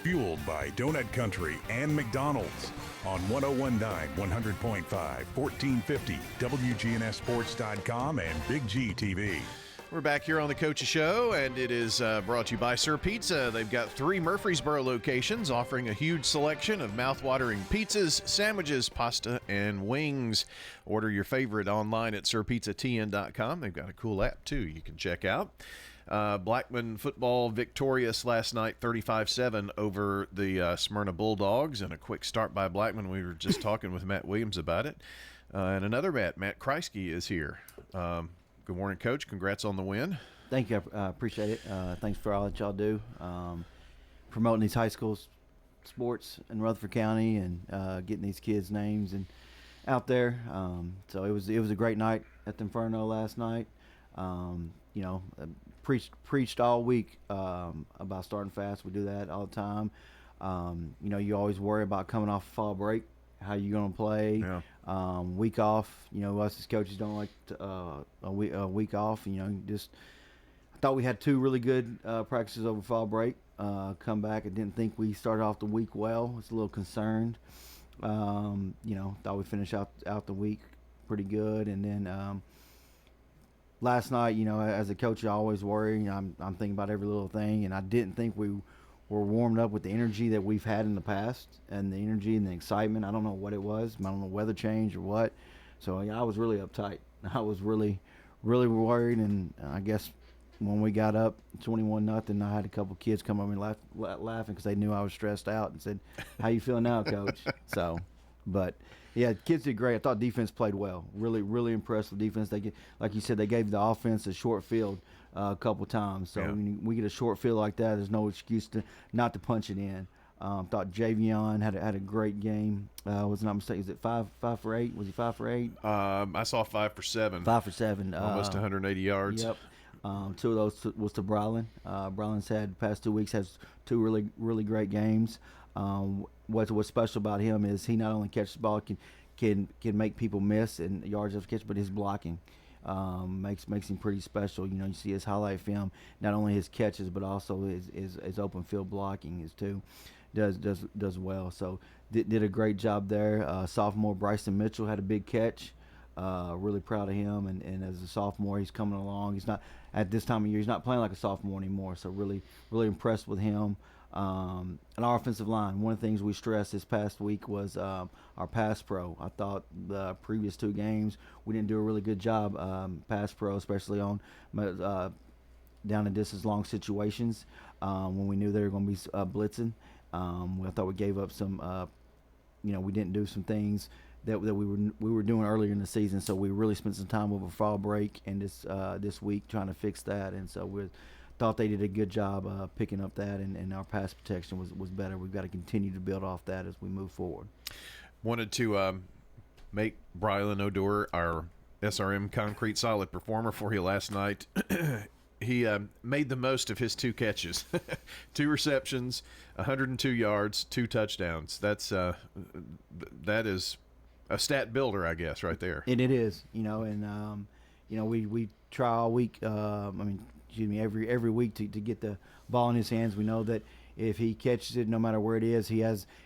Fueled by Donut Country and McDonald's on 1019, 100.5, 1450, WGNSSports.com, and BigGTV. We're back here on the Coach's Show, and it is brought to you by Sir Pizza. They've got 3 Murfreesboro locations offering a huge selection of mouth-watering pizzas, sandwiches, pasta, and wings. Order your favorite online at sirpizzatn.com. They've got a cool app, too, you can check out. Blackman football victorious last night, 35-7 over the Smyrna Bulldogs, and a quick start by Blackman. We were just talking with Matt Williams about it. And another Matt Kriesky, is here. Good morning, Coach. Congrats on the win. Thank you. I appreciate it. Thanks for all that y'all do. Promoting these high school sports in Rutherford County and getting these kids' names and out there. So it was a great night at the Inferno last night. Preached all week about starting fast. We do that all the time. You always worry about coming off fall break, how you going to play. Yeah. Week off. Us as coaches don't like a week off. I thought we had 2 really good practices over fall break. Come back. I didn't think we started off the week well. I was a little concerned. Thought we finished out the week pretty good, and then last night, as a coach, I always worry. I'm thinking about every little thing, and I didn't think we were warmed up with the energy that we've had in the past, and the energy and the excitement. I don't know what it was. I don't know weather change or what. So I was really uptight. I was really, really worried, and I guess when we got up 21-0, I had a couple kids come up and laughing because they knew I was stressed out and said, "How you feeling now, Coach?" But yeah, kids did great. I thought defense played well. Really, really impressed with defense. Like you said, they gave the offense a short field a couple times. So when we get a short field like that, there's no excuse not to punch it in. Thought Javion had a great game. Was not mistaken. Is it 5 for 8? Was he 5 for 8? I saw 5 for 7. 5 for 7. Almost 180 yards. Yep. 2 of those was to Brylan. Brylan's had the past 2 weeks has 2 really, really great games. What's special about him is he not only catches the ball, can make people miss and yards after catch, but his blocking makes him pretty special. You see his highlight film, not only his catches but also his open field blocking is too. Does well. So did a great job there. Sophomore Bryson Mitchell had a big catch. Really proud of him, and as a sophomore, he's coming along. He's not at this time of year. He's not playing like a sophomore anymore. So really, really impressed with him. And our offensive line. One of the things we stressed this past week was our pass pro. I thought the previous 2 games we didn't do a really good job pass pro, especially on down and distance long situations when we knew they were going to be blitzing. I thought we gave up some. We didn't do some things that we were doing earlier in the season, so we really spent some time over fall break and this week trying to fix that, and so we thought they did a good job picking up that, and our pass protection was better. We've got to continue to build off that as we move forward. Wanted to make Brylan Odor our SRM Concrete Solid performer for you last night. He made the most of his 2 catches, 2 receptions, 102 yards, 2 touchdowns. That is a stat builder, I guess, right there. And it is, and we try all week. Every week to get the ball in his hands. We know that if he catches it, no matter where it is,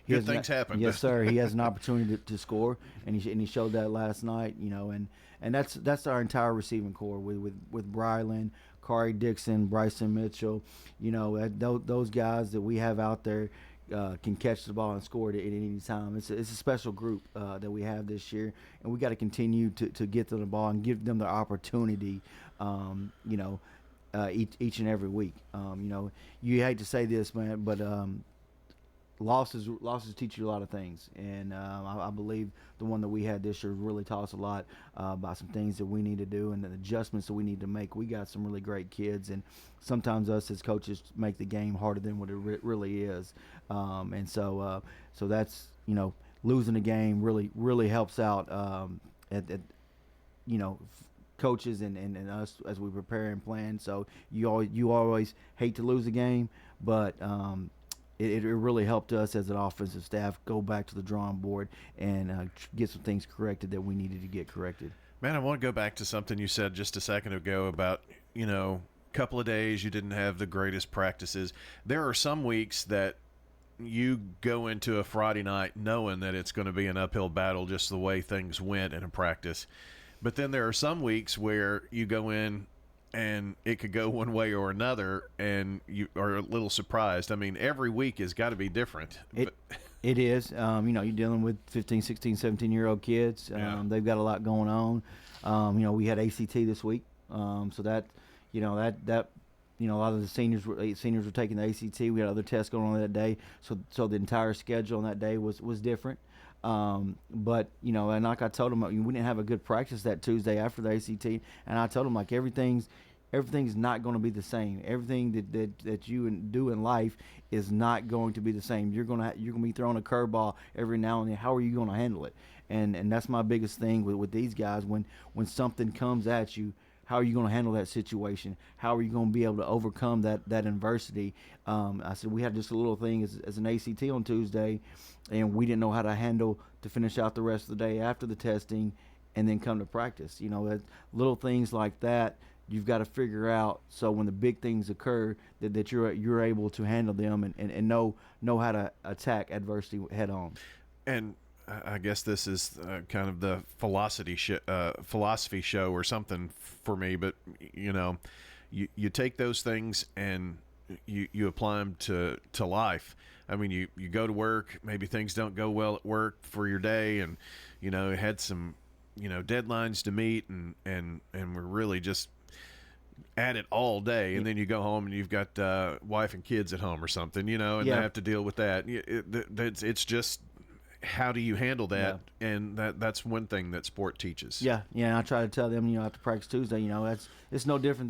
good things happen. Yes, sir. He has an opportunity to score, and he showed that last night. And that's our entire receiving core with Brylan, Kari Dixon, Bryson Mitchell. Those guys that we have out there can catch the ball and score it at any time. It's a special group that we have this year, and we got to continue to get to the ball and give them the opportunity. Each and every week. You hate to say this, man, but losses teach you a lot of things, and I believe the one that we had this year really taught us a lot about some things that we need to do and the adjustments that we need to make. We got some really great kids, and sometimes us as coaches make the game harder than what it really is, and so that's losing the game really helps out coaches and us as we prepare and plan. So you always hate to lose a game, but it really helped us as an offensive staff go back to the drawing board and get some things corrected that we needed to get corrected. Man, I want to go back to something you said just a second ago about, couple of days you didn't have the greatest practices. There are some weeks that you go into a Friday night knowing that it's going to be an uphill battle just the way things went in a practice. But then there are some weeks where you go in and it could go one way or another, and you are a little surprised. I mean, every week has got to be different. It is. You're dealing with 15, 16, 17-year-old kids. They've got a lot going on. We had ACT this week, so that a lot of the seniors were taking the ACT. We had other tests going on that day, so the entire schedule on that day was different. But and like I told them, we didn't have a good practice that Tuesday after the ACT, and I told them like everything's not going to be the same. Everything that you do in life is not going to be the same. You're gonna be throwing a curveball every now and then. How are you going to handle it? And that's my biggest thing with these guys. When something comes at you, how are you going to handle that situation? How are you going to be able to overcome that adversity? I said we had just a little thing as an ACT on Tuesday, and we didn't know how to handle to finish out the rest of the day after the testing, and then come to practice. Little things like that you've got to figure out, so when the big things occur, that you're able to handle them and know how to attack adversity head on. And I guess this is kind of the philosophy show or something for me, but you take those things and you apply them to life. I mean, you go to work, maybe things don't go well at work for your day, and had some deadlines to meet, and we're really just at it all day, and then you go home and you've got wife and kids at home or something, and they have to deal with that. It's just, how do you handle that? Yeah. And that's one thing that sport teaches. Yeah. I try to tell them, after practice Tuesday, it's no different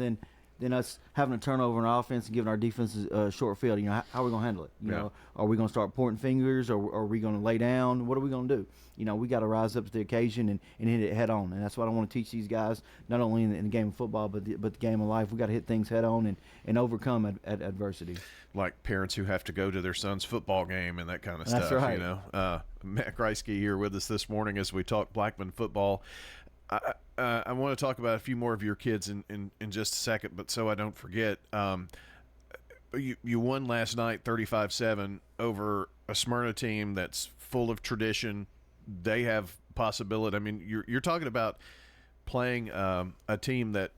than us having a turnover in our offense and giving our defense a short field. How are we going to handle it? Are we going to start pointing fingers, or are we going to lay down? What are we going to do? We got to rise up to the occasion and hit it head on. And that's what I want to teach these guys, not only in the game of football, but the game of life. We got to hit things head on and overcome adversity. Like parents who have to go to their son's football game and that kind of stuff. That's right. Matt Kriesky here with us this morning as we talk Blackman football. I want to talk about a few more of your kids in just a second, but so I don't forget, you won last night 35-7 over a Smyrna team that's full of tradition. They have possibility. I mean, you're talking about playing a team that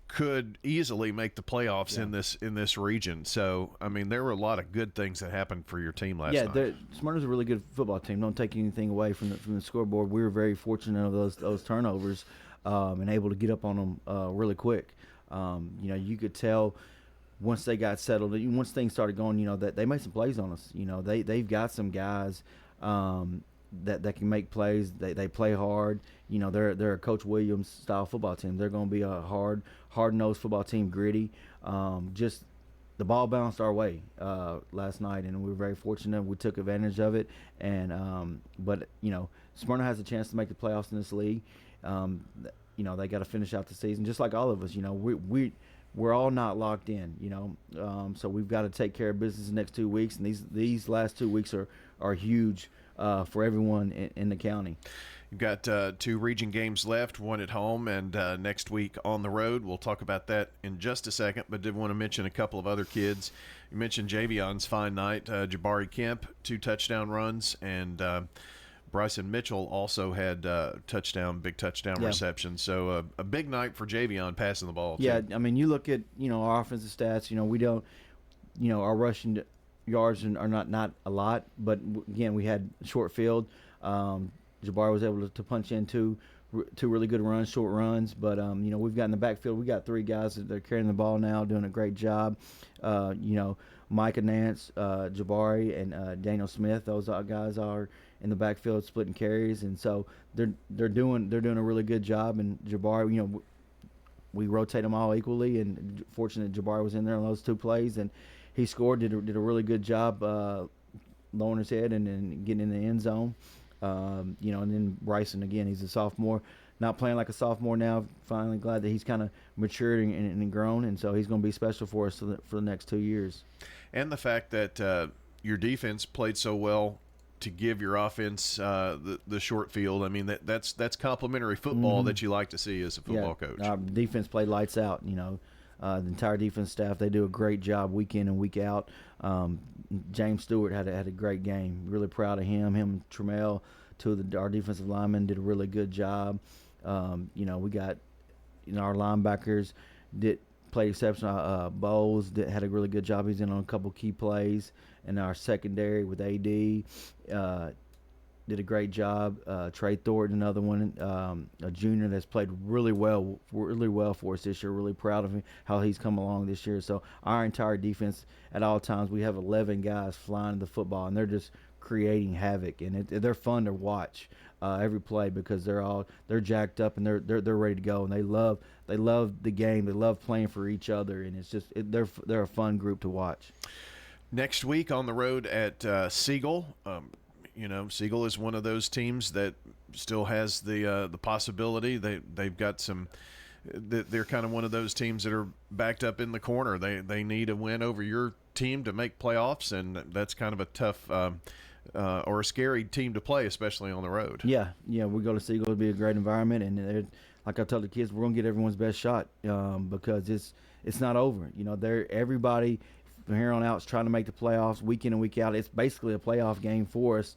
could easily make the playoffs in this region. So, I mean, there were a lot of good things that happened for your team last night. Yeah, Smyrna's a really good football team. Don't take anything away from the scoreboard. We were very fortunate of those turnovers and able to get up on them really quick. You could tell once they got settled, once things started going, that they made some plays on us. They've got some guys that can make plays. They play hard. They're a Coach Williams style football team. They're going to be a hard-nosed football team, gritty. Just the ball bounced our way last night, and we were very fortunate. We took advantage of it. And but Smyrna has a chance to make the playoffs in this league. They got to finish out the season, just like all of us. We're all not locked in. So we've got to take care of business the next 2 weeks, and these last 2 weeks are huge for everyone in the county. You've got 2 region games left, one at home and next week on the road. We'll talk about that in just a second, but did want to mention a couple of other kids. You mentioned Javion's fine night. Jabari Kemp, 2 touchdown runs, and Bryson Mitchell also had big touchdown reception. So a big night for Javion passing the ball. Yeah, I mean, you look at, our offensive stats, we don't, our rushing yards are not a lot, but again, we had short field. Jabari was able to punch in two really good runs, short runs. But we've got in the backfield, we got 3 guys that are carrying the ball now, doing a great job. Micah Nance, Jabari, and Daniel Smith. Those guys are in the backfield splitting carries, and so they're doing a really good job. And Jabari, we rotate them all equally, and fortunate Jabari was in there on those 2 plays, and he scored. Did a really good job lowering his head and getting in the end zone. And then Bryson, again, he's a sophomore, not playing like a sophomore now. Finally glad that he's kind of matured and grown, and so he's going to be special for us for the next 2 years. And the fact that your defense played so well to give your offense the short field. I mean, that's complimentary football that you like to see as a football coach. Our defense played lights out. The entire defense staff, they do a great job week in and week out. James Stewart had a great game. Really proud of him. Him and Trammell, two of our defensive linemen, did a really good job. We got our linebackers did play exceptional. Bowles had a really good job. He's in on a couple key plays. And our secondary with AD did a great job. Trey Thornton, another one, a junior that's played really well for us this year. Really proud of him, how he's come along this year. So our entire defense, at all times, we have 11 guys flying the football, and they're just creating havoc, and they're fun to watch every play because they're jacked up and they're ready to go, and they love the game. They love playing for each other, and it's just they're a fun group to watch. Next week on the road at Siegel. Siegel is one of those teams that still has the possibility. They've got some. They're kind of one of those teams that are backed up in the corner. They need a win over your team to make playoffs, and that's kind of a tough or a scary team to play, especially on the road. Yeah, we go to Siegel. It'll be a great environment, and like I tell the kids, we're gonna get everyone's best shot because it's not over. Everybody from here on out is trying to make the playoffs week in and week out. It's basically a playoff game for us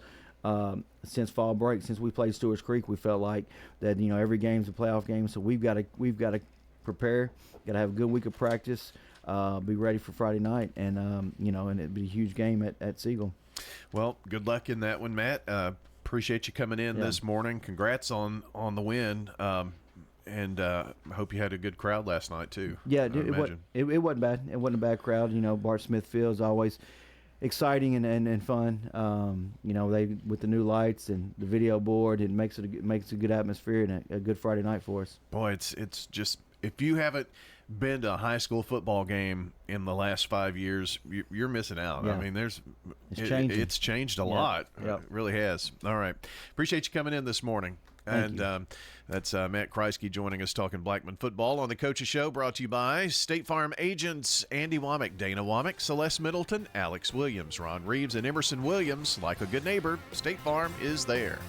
since fall break. Since we played Stewart's Creek, we felt like that every game's a playoff game. So we've got to prepare. Got to have a good week of practice. Be ready for Friday night, and and it'd be a huge game at Siegel. Well, good luck in that one, Matt. Appreciate you coming in this morning. Congrats on the win. And I hope you had a good crowd last night too. Yeah, it wasn't bad. It wasn't a bad crowd. Bart Smith Field is always exciting and fun. They with the new lights and the video board, it makes a good atmosphere and a good Friday night for us. Boy, it's just, if you haven't been to a high school football game in the last 5 years, you're missing out. Yeah. I mean, it's changed a lot. Yep. It really has. All right, appreciate you coming in this morning. Thank you. That's Matt Kriesky joining us talking Blackman football on the Coach's Show, brought to you by State Farm agents Andy Womack, Dana Womack, Celeste Middleton, Alex Williams, Ron Reeves, and Emerson Williams. Like a good neighbor, State Farm is there.